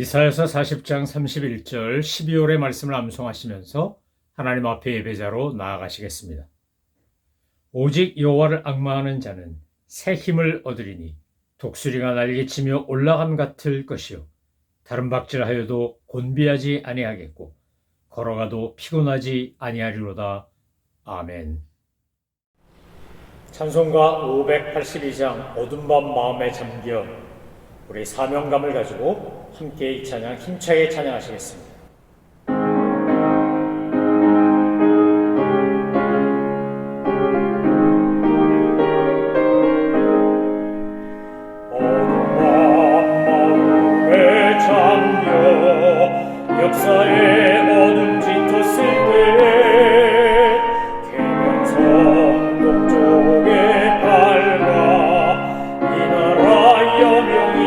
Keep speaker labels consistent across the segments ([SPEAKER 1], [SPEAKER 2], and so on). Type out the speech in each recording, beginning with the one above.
[SPEAKER 1] 이사야서 40장 31절 12월의 말씀을 암송하시면서 하나님 앞에 예배자로 나아가시겠습니다. 오직 여호와를 앙망하는 자는 새 힘을 얻으리니 독수리가 날개치며 올라감 같을 것이요 다른 박질하여도 곤비하지 아니하겠고 걸어가도 피곤하지 아니하리로다. 아멘. 찬송가 582장 어둠 밤 마음에 잠겨 우리 사명감을 가지고 함께 이 찬양 힘차게 찬양하시겠습니다. 어둠 밤 마음에 잠겨 역사의 어둠 짙었을 때 계명성 동쪽에 밝아 이 나라 여명이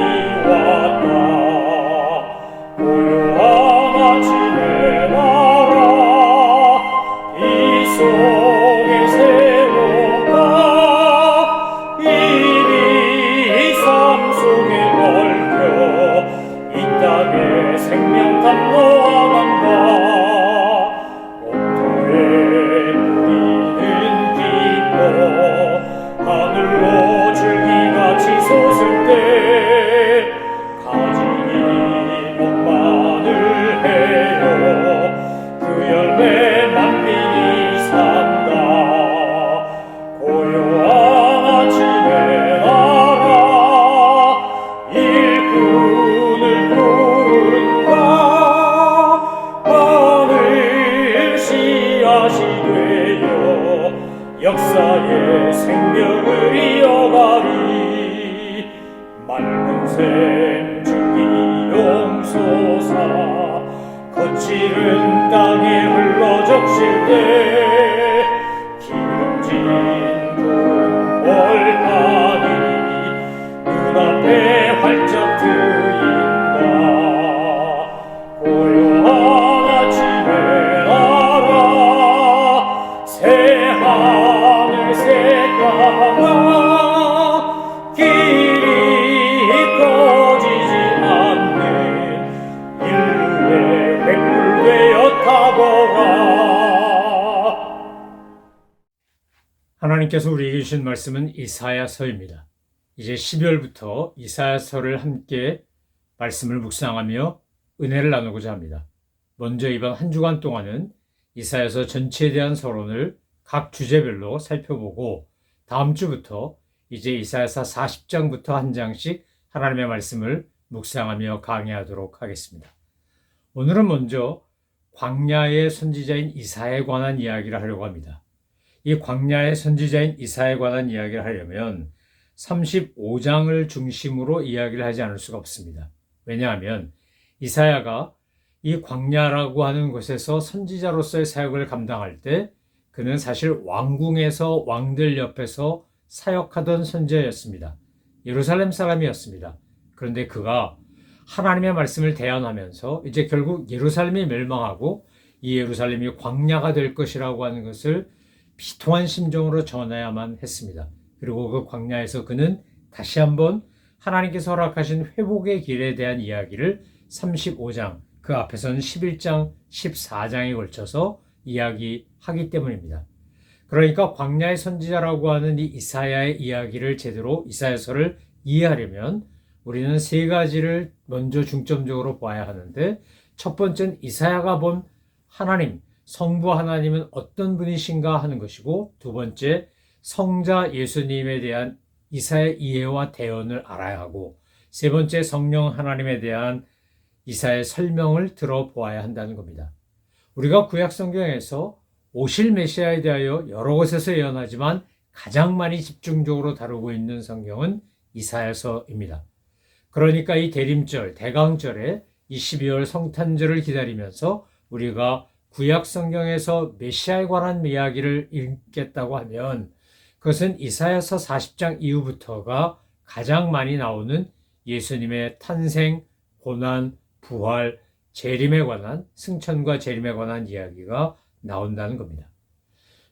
[SPEAKER 1] 역사의 생명을 이어가리. 맑은 샘 주기 용소사 거칠은 땅에 흘러 적실 때 기름진 푸른 벌판이 눈앞에 활짝 트인다. 고요한 아침에 나라 새 하늘 새 땅아 길이 꺼지지 않는 인류의 횃불되어 타거라. 하나님께서 우리에게 주신 말씀은 이사야서입니다. 이제 12월부터 이사야서를 함께 말씀을 묵상하며 은혜를 나누고자 합니다. 먼저 이번 한 주간 동안은 이사야서 전체에 대한 서론을 각 주제별로 살펴보고 다음 주부터 이제 이사야서 40장부터 한 장씩 하나님의 말씀을 묵상하며 강의하도록 하겠습니다. 오늘은 먼저 광야의 선지자인 이사야에 관한 이야기를 하려고 합니다. 이 광야의 선지자인 이사야에 관한 이야기를 하려면 35장을 중심으로 이야기를 하지 않을 수가 없습니다. 왜냐하면 이사야가 이 광야라고 하는 곳에서 선지자로서의 사역을 감당할 때 그는 사실 왕궁에서 왕들 옆에서 사역하던 선지자였습니다. 예루살렘 사람이었습니다. 그런데 그가 하나님의 말씀을 대언하면서 이제 결국 예루살렘이 멸망하고 이 예루살렘이 광야가 될 것이라고 하는 것을 비통한 심정으로 전해야만 했습니다. 그리고 그 광야에서 그는 다시 한번 하나님께서 허락하신 회복의 길에 대한 이야기를 35장, 그 앞에서는 11장, 14장에 걸쳐서 이야기하기 때문입니다. 그러니까 광야의 선지자라고 하는 이 이사야의 이야기를 제대로 이사야서를 이해하려면 우리는 세 가지를 먼저 중점적으로 봐야 하는데, 첫 번째는 이사야가 본 하나님, 성부 하나님은 어떤 분이신가 하는 것이고, 두 번째 성자 예수님에 대한 이사야의 이해와 대언을 알아야 하고, 세 번째 성령 하나님에 대한 이사야의 설명을 들어보아야 한다는 겁니다. 우리가 구약 성경에서 오실 메시아에 대하여 여러 곳에서 예언하지만 가장 많이 집중적으로 다루고 있는 성경은 이사야서입니다. 그러니까 이 대림절, 대강절에 이 12월 성탄절을 기다리면서 우리가 구약 성경에서 메시아에 관한 이야기를 읽겠다고 하면 그것은 이사야서 40장 이후부터가 가장 많이 나오는 예수님의 탄생, 고난, 부활, 재림에 관한, 승천과 재림에 관한 이야기가 나온다는 겁니다.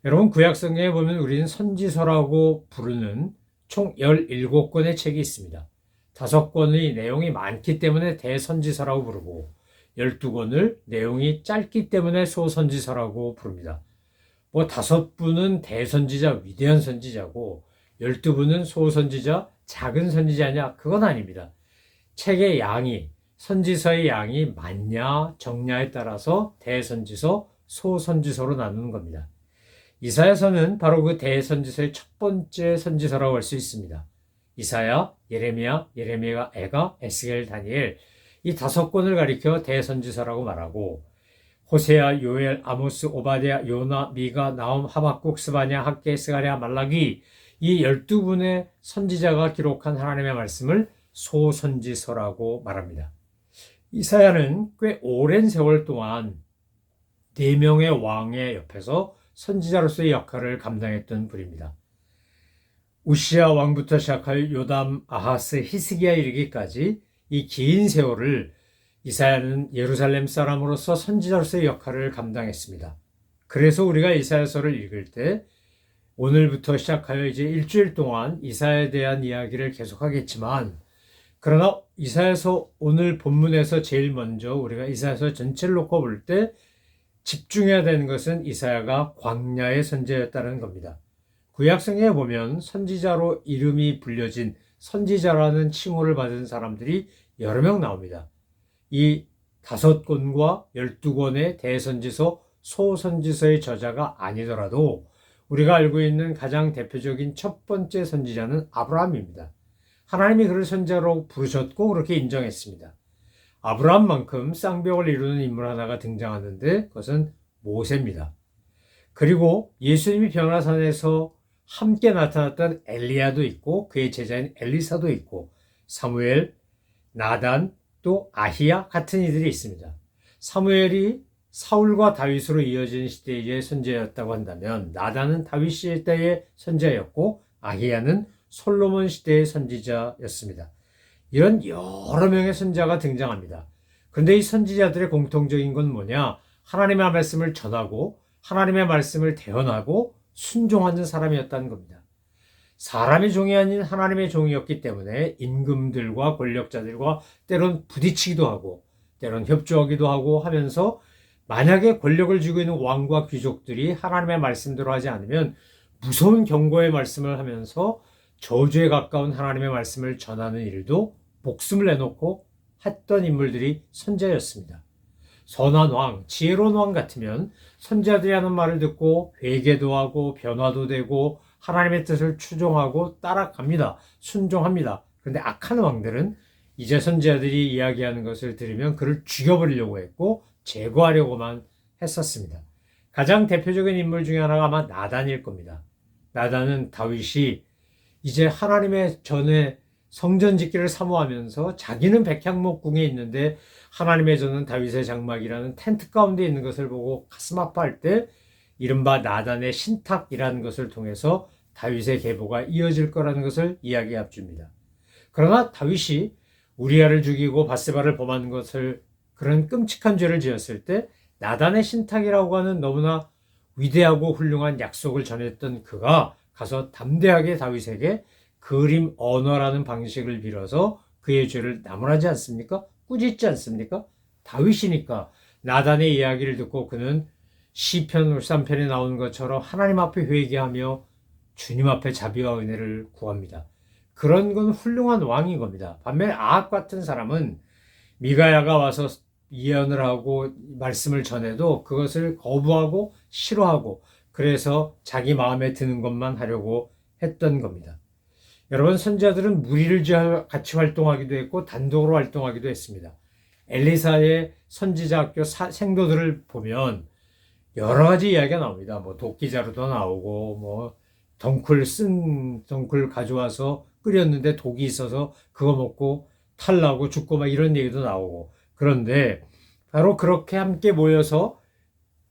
[SPEAKER 1] 여러분, 구약 성경에 보면 우리는 선지서라고 부르는 총 17권의 책이 있습니다. 5권의 내용이 많기 때문에 대선지서라고 부르고 12권을 내용이 짧기 때문에 소선지서라고 부릅니다. 5분은 대선지자, 위대한 선지자고 12분은 소선지자, 작은 선지자냐? 그건 아닙니다. 책의 양이, 선지서의 양이 많냐, 적냐에 따라서 대선지서, 소선지서로 나누는 겁니다. 이사야서는 바로 그 대선지서의 첫 번째 선지서라고 할 수 있습니다. 이사야, 예레미야, 애가, 에스겔, 다니엘 이 5권을 가리켜 대선지서라고 말하고 호세아, 요엘, 아모스, 오바댜, 요나, 미가, 나홈, 하박국, 스바냐, 학개, 스가랴, 말라기 이 12분의 선지자가 기록한 하나님의 말씀을 소선지서라고 말합니다. 이사야는 꽤 오랜 세월 동안 4명의 왕의 옆에서 선지자로서의 역할을 감당했던 분입니다. 우시야 왕부터 시작하여 요담, 아하스, 히스기야 이르기까지 이 긴 세월을 이사야는 예루살렘 사람으로서 선지자로서의 역할을 감당했습니다. 그래서 우리가 이사야서를 읽을 때 오늘부터 시작하여 이제 일주일 동안 이사야에 대한 이야기를 계속하겠지만 그러나 이사야서 오늘 본문에서 제일 먼저 우리가 이사야서 전체를 놓고 볼 때 집중해야 되는 것은 이사야가 광야의 선지자였다는 겁니다. 구약성경에 보면 선지자로 이름이 불려진 선지자라는 칭호를 받은 사람들이 여러 명 나옵니다. 이 5권과 12권의 대선지서, 소선지서의 저자가 아니더라도 우리가 알고 있는 가장 대표적인 첫 번째 선지자는 아브라함입니다. 하나님이 그를 선지자로 부르셨고 그렇게 인정했습니다. 아브라함만큼 쌍벽을 이루는 인물 하나가 등장하는데 그것은 모세입니다. 그리고 예수님이 변화산에서 함께 나타났던 엘리야도 있고 그의 제자인 엘리사도 있고 사무엘, 나단, 또 아히야 같은 이들이 있습니다. 사무엘이 사울과 다윗으로 이어진 시대의 선지자였다고 한다면 나단은 다윗 시대 때의 선지자였고 아히야는 솔로몬 시대의 선지자였습니다. 이런 여러 명의 선지자가 등장합니다. 그런데 이 선지자들의 공통적인 건 뭐냐? 하나님의 말씀을 전하고 하나님의 말씀을 대언하고 순종하는 사람이었다는 겁니다. 사람의 종이 아닌 하나님의 종이었기 때문에 임금들과 권력자들과 때론 부딪히기도 하고 때론 협조하기도 하고 하면서 만약에 권력을 쥐고 있는 왕과 귀족들이 하나님의 말씀대로 하지 않으면 무서운 경고의 말씀을 하면서 저주에 가까운 하나님의 말씀을 전하는 일도 목숨을 내놓고 했던 인물들이 선지자였습니다. 선한 왕, 지혜로운 왕 같으면 선지자들이 하는 말을 듣고 회개도 하고 변화도 되고 하나님의 뜻을 추종하고 따라갑니다. 순종합니다. 그런데 악한 왕들은 이제 선지자들이 이야기하는 것을 들으면 그를 죽여버리려고 했고 제거하려고만 했었습니다. 가장 대표적인 인물 중에 하나가 아마 나단일 겁니다. 나단은 다윗이 이제 하나님의 전에 성전 짓기를 사모하면서 자기는 백향목궁에 있는데 하나님의 전은 다윗의 장막이라는 텐트 가운데 있는 것을 보고 가슴 아파할 때 이른바 나단의 신탁이라는 것을 통해서 다윗의 계보가 이어질 거라는 것을 이야기해 줍니다. 그러나 다윗이 우리아를 죽이고 밧세바를 범한 것을 그런 끔찍한 죄를 지었을 때 나단의 신탁이라고 하는 너무나 위대하고 훌륭한 약속을 전했던 그가 가서 담대하게 다윗에게 그림 언어라는 방식을 빌어서 그의 죄를 나무라지 않습니까? 꾸짖지 않습니까? 다윗이니까 나단의 이야기를 듣고 그는 시편 53편에 나오는 것처럼 하나님 앞에 회개하며 주님 앞에 자비와 은혜를 구합니다. 그런 건 훌륭한 왕인 겁니다. 반면에 아합 같은 사람은 미가야가 와서 예언을 하고 말씀을 전해도 그것을 거부하고 싫어하고 그래서 자기 마음에 드는 것만 하려고 했던 겁니다. 여러분, 선지자들은 무리를 지어 같이 활동하기도 했고 단독으로 활동하기도 했습니다. 엘리사의 선지자학교 생도들을 보면 여러 가지 이야기가 나옵니다. 뭐 도끼자루도 나오고 뭐 덩굴 가져와서 끓였는데 독이 있어서 그거 먹고 탈나고 죽고 막 이런 얘기도 나오고. 그런데 바로 그렇게 함께 모여서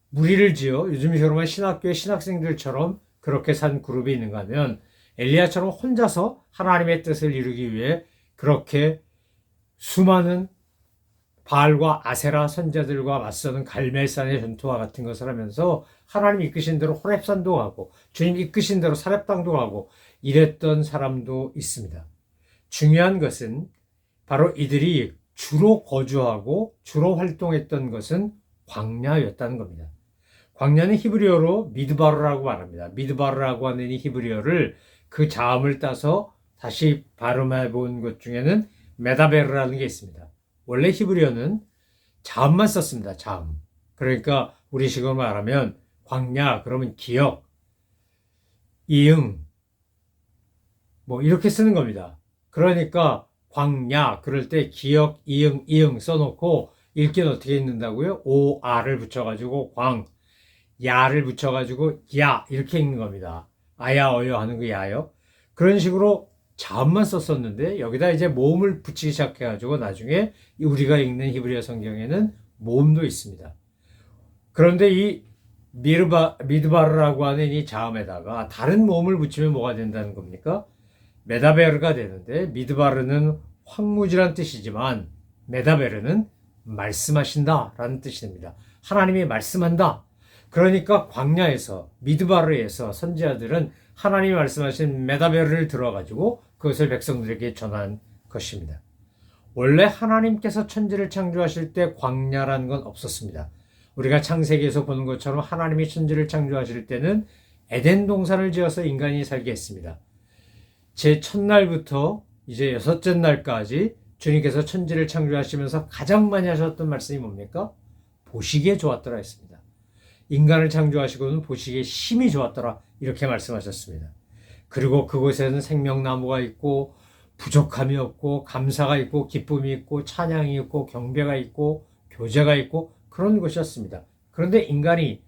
[SPEAKER 1] 무리를 지어 요즘처럼 신학교의 신학생들처럼 그렇게 산 그룹이 있는가 하면 엘리야처럼 혼자서 하나님의 뜻을 이루기 위해 그렇게 수많은 바알과 아세라 선지자들과 맞서는 갈멜산의 전투와 같은 것을 하면서 하나님 이끄신 대로 호렙산도 가고 주님 이끄신 대로 사렙당도 가고 이랬던 사람도 있습니다. 중요한 것은 바로 이들이 주로 거주하고 주로 활동했던 것은 광야였다는 겁니다. 광야는 히브리어로 미드바르라고 말합니다. 미드바르라고 하는 이 히브리어를 그 자음을 따서 다시 발음해 본 것 중에는 메다베르라는 게 있습니다. 원래 히브리어는 자음만 썼습니다. 자음. 그러니까 우리식으로 말하면 광야 그러면 기억, 이응 뭐 이렇게 쓰는 겁니다. 그러니까 광야 그럴 때 기억, 이응 써놓고 읽기는 어떻게 읽는다고요? 오, 아를 붙여가지고 광, 야를 붙여가지고 야 이렇게 읽는 겁니다. 아야 어여 하는 거 야요. 그런 식으로 자음만 썼었는데 여기다 이제 모음을 붙이기 시작해가지고 나중에 우리가 읽는 히브리어 성경에는 모음도 있습니다. 그런데 이 미드바르라고 하는 이 자음에다가 다른 모음을 붙이면 뭐가 된다는 겁니까? 메다베르가 되는데 미드바르는 황무지란 뜻이지만 메다베르는 말씀하신다 라는 뜻이 됩니다. 하나님이 말씀한다. 그러니까 광야에서 미드바르에서 선지자들은 하나님이 말씀하신 메다베르를 들어가지고 그것을 백성들에게 전한 것입니다. 원래 하나님께서 천지를 창조하실 때 광야라는 건 없었습니다. 우리가 창세기에서 보는 것처럼 하나님이 천지를 창조하실 때는 에덴 동산을 지어서 인간이 살게 했습니다. 제 첫날부터 이제 여섯째 날까지 주님께서 천지를 창조하시면서 가장 많이 하셨던 말씀이 뭡니까? 보시기에 좋았더라 했습니다. 인간을 창조하시고는 보시기에 심히 좋았더라 이렇게 말씀하셨습니다. 그리고 그곳에는 생명나무가 있고 부족함이 없고 감사가 있고 기쁨이 있고 찬양이 있고 경배가 있고 교제가 있고 그런 것이었습니다. 그런데 인간이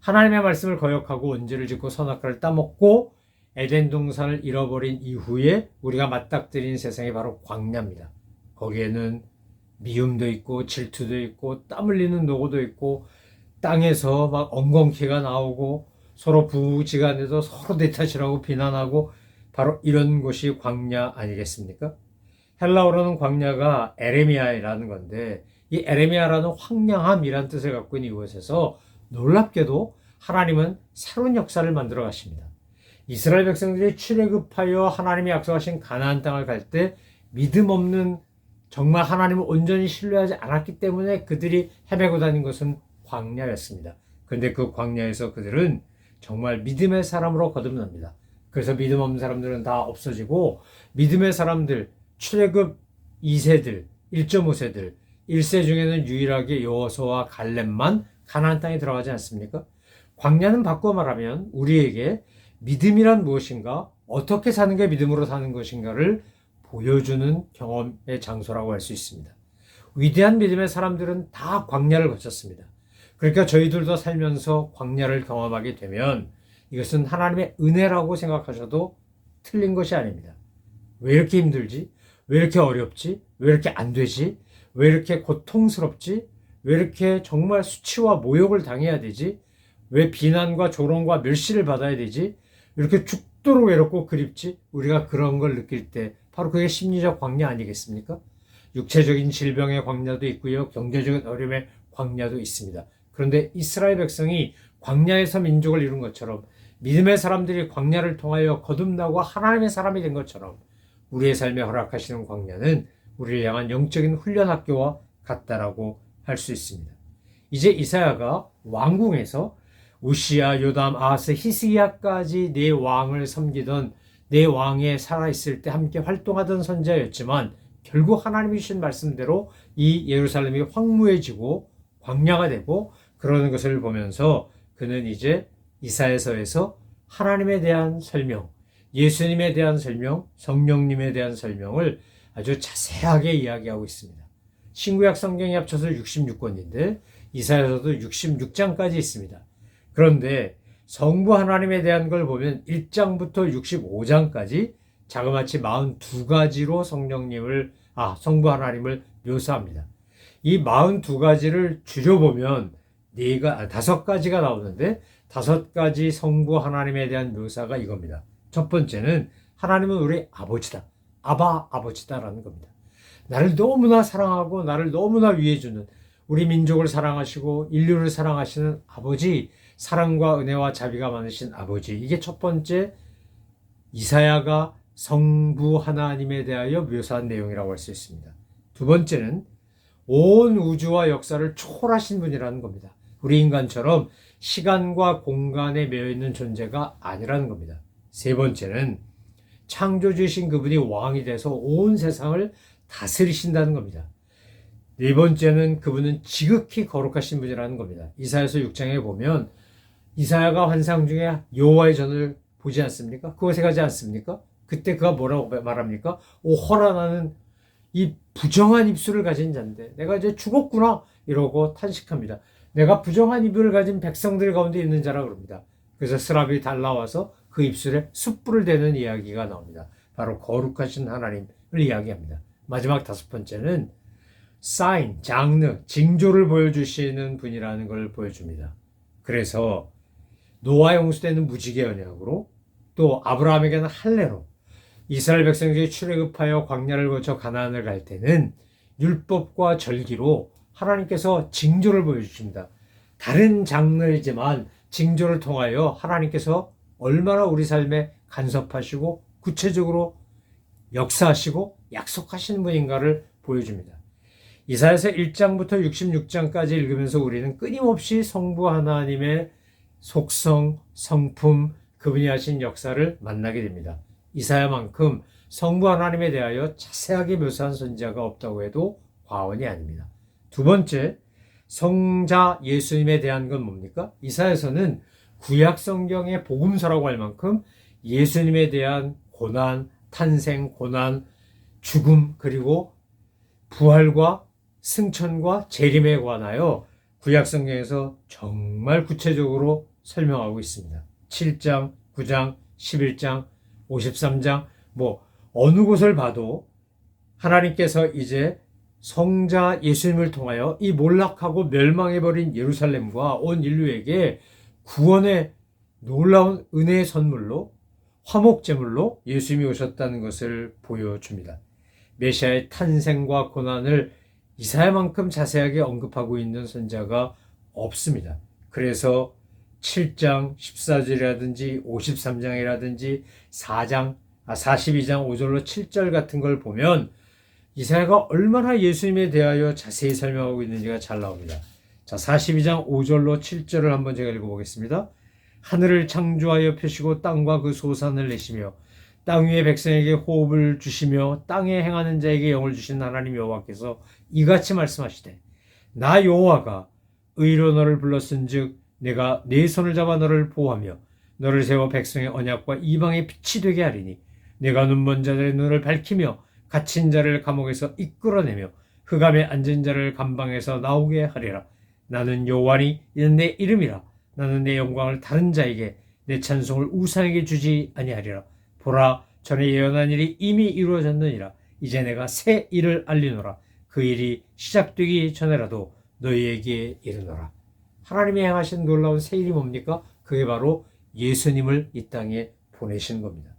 [SPEAKER 1] 하나님의 말씀을 거역하고 원죄를 짓고 선악과를 따먹고 에덴 동산을 잃어버린 이후에 우리가 맞닥뜨린 세상이 바로 광야입니다. 거기에는 미움도 있고 질투도 있고 땀 흘리는 노고도 있고 땅에서 막 엉겅퀴가 나오고 서로 부부지간에도 서로 내 탓이라고 비난하고 바로 이런 곳이 광야 아니겠습니까? 헬라어로는 광야가 에레미야라는 건데 이 에레미야라는 황량함이란 뜻을 갖고 있는 이곳에서 놀랍게도 하나님은 새로운 역사를 만들어 가십니다. 이스라엘 백성들이 출애굽하여 하나님이 약속하신 가나안 땅을 갈 때 믿음 없는 정말 하나님을 온전히 신뢰하지 않았기 때문에 그들이 헤매고 다닌 것은 광야였습니다. 그런데 그 광야에서 그들은 정말 믿음의 사람으로 거듭납니다. 그래서 믿음 없는 사람들은 다 없어지고 믿음의 사람들, 출애굽 2세들, 1.5세들, 1세 중에는 유일하게 여호수아와 갈렙만 가나안 땅에 들어가지 않습니까? 광야는 바꿔 말하면 우리에게 믿음이란 무엇인가, 어떻게 사는 게 믿음으로 사는 것인가를 보여주는 경험의 장소라고 할 수 있습니다. 위대한 믿음의 사람들은 다 광야를 거쳤습니다. 그러니까 저희들도 살면서 광야를 경험하게 되면 이것은 하나님의 은혜라고 생각하셔도 틀린 것이 아닙니다. 왜 이렇게 힘들지? 왜 이렇게 어렵지? 왜 이렇게 안 되지? 왜 이렇게 고통스럽지? 왜 이렇게 정말 수치와 모욕을 당해야 되지? 왜 비난과 조롱과 멸시를 받아야 되지? 이렇게 죽도록 외롭고 그립지? 우리가 그런 걸 느낄 때 바로 그게 심리적 광야 아니겠습니까? 육체적인 질병의 광야도 있고요. 경제적인 어려움의 광야도 있습니다. 그런데 이스라엘 백성이 광야에서 민족을 이룬 것처럼 믿음의 사람들이 광야를 통하여 거듭나고 하나님의 사람이 된 것처럼 우리의 삶에 허락하시는 광야는 우리를 향한 영적인 훈련 학교와 같다라고 할 수 있습니다. 이제 이사야가 왕궁에서 우시야, 요담, 아하스, 히스기야까지 네 왕을 섬기던 네 왕에 살아있을 때 함께 활동하던 선지자였지만 결국 하나님이 주신 말씀대로 이 예루살렘이 황무해지고 광야가 되고 그러는 것을 보면서 그는 이제 이사야서에서 하나님에 대한 설명, 예수님에 대한 설명, 성령님에 대한 설명을 아주 자세하게 이야기하고 있습니다. 신구약 성경이 합쳐서 66권인데 이사야서도 66장까지 있습니다. 그런데 성부 하나님에 대한 걸 보면 1장부터 65장까지 자그마치 42가지로 성부 하나님을 묘사합니다. 이 42가지를 줄여보면 5가지가 나오는데 5가지 성부 하나님에 대한 묘사가 이겁니다. 첫 번째는 하나님은 우리 아버지다. 아버지다라는 겁니다. 나를 너무나 사랑하고 나를 너무나 위해주는 우리 민족을 사랑하시고 인류를 사랑하시는 아버지, 사랑과 은혜와 자비가 많으신 아버지. 이게 첫 번째 이사야가 성부 하나님에 대하여 묘사한 내용이라고 할 수 있습니다. 두 번째는 온 우주와 역사를 초월하신 분이라는 겁니다. 우리 인간처럼 시간과 공간에 매여있는 존재가 아니라는 겁니다. 세 번째는 창조주이신 그분이 왕이 돼서 온 세상을 다스리신다는 겁니다. 네 번째는 그분은 지극히 거룩하신 분이라는 겁니다. 이사야서 6장에 보면 이사야가 환상 중에 여호와의 전을 보지 않습니까? 그것에 가지 않습니까? 그때 그가 뭐라고 말합니까? 오호라, 나는 이 부정한 입술을 가진 자인데 내가 이제 죽었구나 이러고 탄식합니다. 내가 부정한 입을 가진 백성들 가운데 있는 자라 그럽니다. 그래서 스랍이 달라와서 그 입술에 숯불을 대는 이야기가 나옵니다. 바로 거룩하신 하나님을 이야기합니다. 마지막 다섯 번째는 사인, 장르, 징조를 보여주시는 분이라는 걸 보여줍니다. 그래서 노아 홍수 때는 무지개 언약으로, 또 아브라함에게는 할례로, 이스라엘 백성들이 출애굽하여 광야를 거쳐 가나안을 갈 때는 율법과 절기로 하나님께서 징조를 보여주십니다. 다른 장르이지만 징조를 통하여 하나님께서 얼마나 우리 삶에 간섭하시고 구체적으로 역사하시고 약속하시는 분인가를 보여줍니다. 이사야서 1장부터 66장까지 읽으면서 우리는 끊임없이 성부 하나님의 속성, 성품, 그분이 하신 역사를 만나게 됩니다. 이사야만큼 성부 하나님에 대하여 자세하게 묘사한 선지자가 없다고 해도 과언이 아닙니다. 두 번째, 성자 예수님에 대한 건 뭡니까? 이사야서는 구약 성경의 복음서라고 할 만큼 예수님에 대한 고난, 탄생, 고난, 죽음, 그리고 부활과 승천과 재림에 관하여 구약 성경에서 정말 구체적으로 설명하고 있습니다. 7장, 9장, 11장, 53장, 어느 곳을 봐도 하나님께서 이제 성자 예수님을 통하여 이 몰락하고 멸망해버린 예루살렘과 온 인류에게 구원의 놀라운 은혜의 선물로, 화목제물로 예수님이 오셨다는 것을 보여줍니다. 메시아의 탄생과 고난을 이사야만큼 자세하게 언급하고 있는 선지자가 없습니다. 그래서 7장 14절이라든지 53장이라든지 42장 5절로 7절 같은 걸 보면 이사야가 얼마나 예수님에 대하여 자세히 설명하고 있는지가 잘 나옵니다. 자, 42장 5절로 7절을 한번 제가 읽어보겠습니다. 하늘을 창조하여 펴시고 땅과 그 소산을 내시며 땅 위의 백성에게 호흡을 주시며 땅에 행하는 자에게 영을 주신 하나님 여호와께서 이같이 말씀하시되 나 여호와가 의로 너를 불렀은즉 내가 네 손을 잡아 너를 보호하며 너를 세워 백성의 언약과 이방의 빛이 되게 하리니 내가 눈먼 자들의 눈을 밝히며 갇힌 자를 감옥에서 이끌어내며 흑암에 앉은 자를 감방에서 나오게 하리라. 나는 여호와니 이는 내 이름이라. 나는 내 영광을 다른 자에게 내 찬송을 우상에게 주지 아니하리라. 보라, 전에 예언한 일이 이미 이루어졌느니라. 이제 내가 새 일을 알리노라. 그 일이 시작되기 전에라도 너희에게 이르노라. 하나님이 행하신 놀라운 새 일이 뭡니까? 그게 바로 예수님을 이 땅에 보내신 겁니다.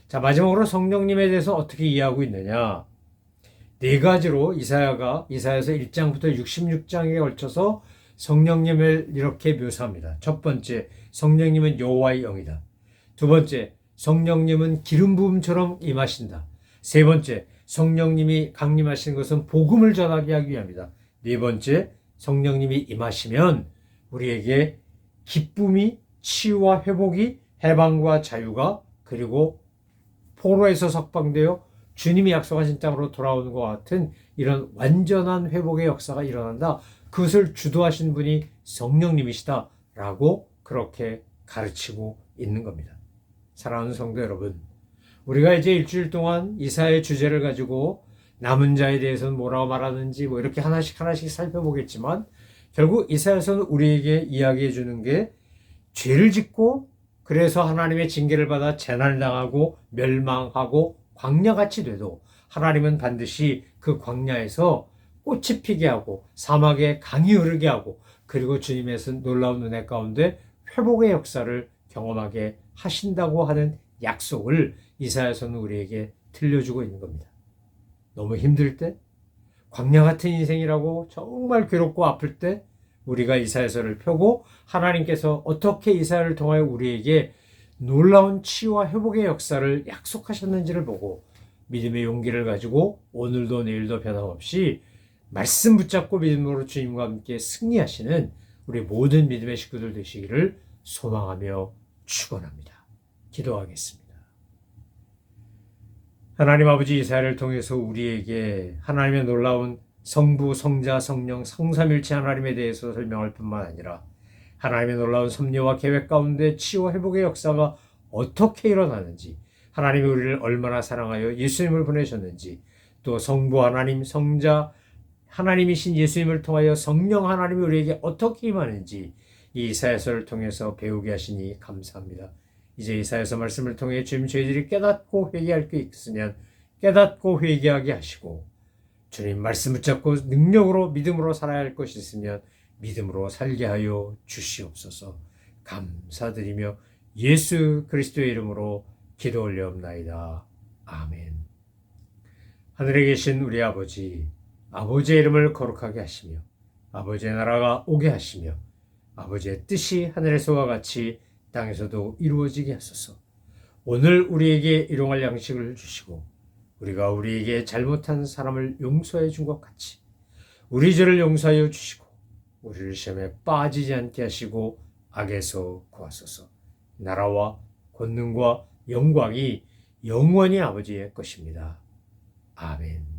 [SPEAKER 1] 자, 마지막으로 성령님에 대해서 어떻게 이해하고 있느냐? 네 가지로 이사야서 1장부터 66장에 걸쳐서 성령님을 이렇게 묘사합니다. 첫 번째, 성령님은 여호와의 영이다. 두 번째, 성령님은 기름 부음처럼 임하신다. 세 번째, 성령님이 강림하시는 것은 복음을 전하게 하기 위함이다. 네 번째, 성령님이 임하시면 우리에게 기쁨이, 치유와 회복이, 해방과 자유가, 그리고 포로에서 석방되어 주님이 약속하신 땅으로 돌아오는 것 같은 이런 완전한 회복의 역사가 일어난다. 그것을 주도하신 분이 성령님이시다라고 그렇게 가르치고 있는 겁니다. 사랑하는 성도 여러분, 우리가 이제 일주일 동안 이사야의 주제를 가지고 남은 자에 대해서는 뭐라고 말하는지 이렇게 하나씩 살펴보겠지만 결국 이사야서는 우리에게 이야기해 주는 게 죄를 짓고 그래서 하나님의 징계를 받아 재난을 당하고 멸망하고 광야같이 돼도 하나님은 반드시 그 광야에서 꽃이 피게 하고 사막에 강이 흐르게 하고 그리고 주님의 놀라운 은혜 가운데 회복의 역사를 경험하게 하신다고 하는 약속을 이사야서는 우리에게 들려주고 있는 겁니다. 너무 힘들 때, 광야 같은 인생이라고 정말 괴롭고 아플 때 우리가 이사야서를 펴고 하나님께서 어떻게 이사야를 통하여 우리에게 놀라운 치유와 회복의 역사를 약속하셨는지를 보고 믿음의 용기를 가지고 오늘도 내일도 변함없이 말씀 붙잡고 믿음으로 주님과 함께 승리하시는 우리 모든 믿음의 식구들 되시기를 소망하며 축원합니다. 기도하겠습니다. 하나님 아버지, 이사야를 통해서 우리에게 하나님의 놀라운 성부, 성자, 성령, 성삼일체 하나님에 대해서 설명할 뿐만 아니라 하나님의 놀라운 섭리와 계획 가운데 치유 회복의 역사가 어떻게 일어나는지, 하나님이 우리를 얼마나 사랑하여 예수님을 보내셨는지, 또 성부 하나님, 성자 하나님이신 예수님을 통하여 성령 하나님이 우리에게 어떻게 임하는지 이 이사야서를 통해서 배우게 하시니 감사합니다. 이제 이사야서 말씀을 통해 주님, 저희들이 깨닫고 회개할 게 있으면 깨닫고 회개하게 하시고, 주님 말씀 붙잡고 능력으로 믿음으로 살아야 할 것이 있으면 믿음으로 살게 하여 주시옵소서. 감사드리며 예수 그리스도의 이름으로 기도 올려옵나이다. 아멘. 하늘에 계신 우리 아버지, 아버지의 이름을 거룩하게 하시며 아버지의 나라가 오게 하시며 아버지의 뜻이 하늘에서와 같이 땅에서도 이루어지게 하소서. 오늘 우리에게 일용할 양식을 주시고 우리가 우리에게 잘못한 사람을 용서해 준 것 같이 우리 죄를 용서하여 주시고 우리를 시험에 빠지지 않게 하시고 악에서 구하소서. 나라와 권능과 영광이 영원히 아버지의 것입니다. 아멘.